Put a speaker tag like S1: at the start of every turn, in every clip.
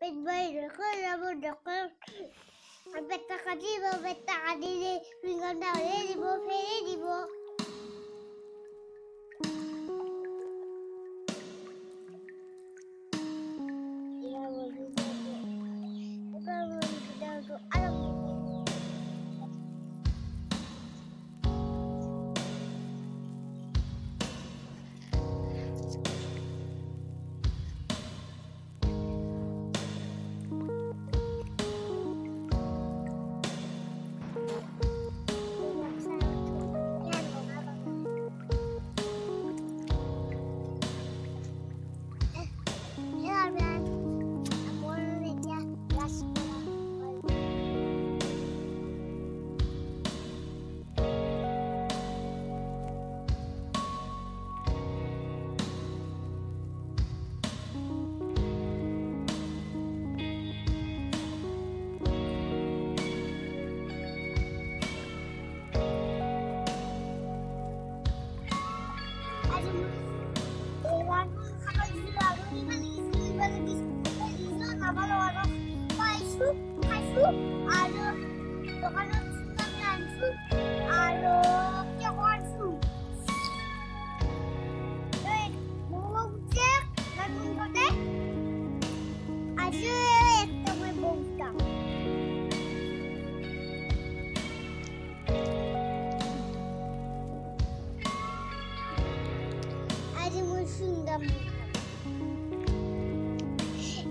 S1: Pitbull rabo dokter betta kadibo betta kadile ringanda ole dibo fere dibo ya bolu do alam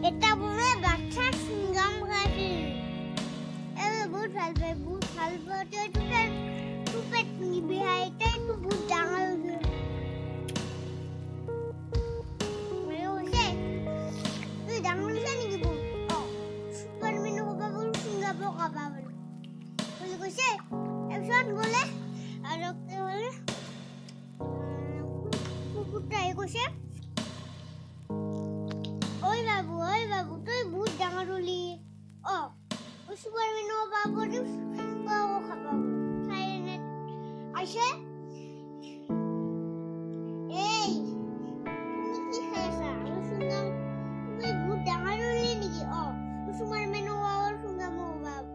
S1: এটা বলে বাচ্চা সিঙ্গাম গাছে এবে বহুত ভাল পায় টু পেট নিবি হাইতে টু বহুত ডাঙৰ হৈছে মানে হৈছে তুই ডাঙৰ হৈছে নেকি বহুত সুপাৰমেন হ'ব বল সিঙ্গাব কাবা বলে কৈছে এপিসোড বলে আৰু বলে কুকুৰটাই কৈছে Oi babu, tuh but jangan ruli. Oh, super mino babu tuh kau apa? Saya net, Aisyah. Hey, ini saya sah. Sungai, tuh but jangan ruli nih. Oh, super mino babu sungai mau babu.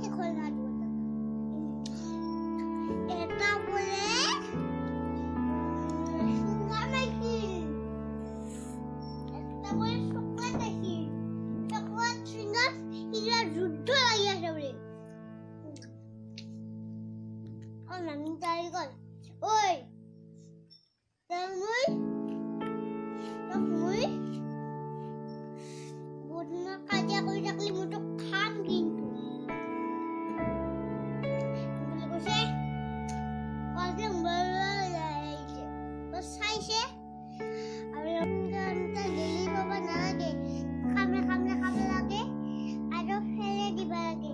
S1: Ekor ngadu. Eta boleh. যুদ্ধ লাগি আছে বলে আমি তাই কল ওই মই বদনা কাজিয়া কৰি থাকলি মই তো খাম কিন্তু বলে কৈছে কাজে মোবাইল তো চাইছে আৰু এটা গেলি বাবা নালাগে খামে লাগে আৰু ফেলে দিবা লাগে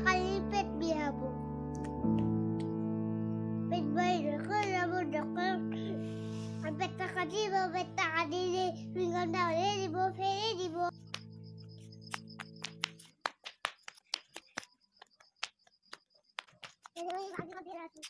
S1: কালি পেট বিহাব পেট বাইরে খাব ডক্টর পেটটা কাটিলে রিঙ্গনটা হলে দিব ফেলে দিব এই ভাজি ভাজি রাখি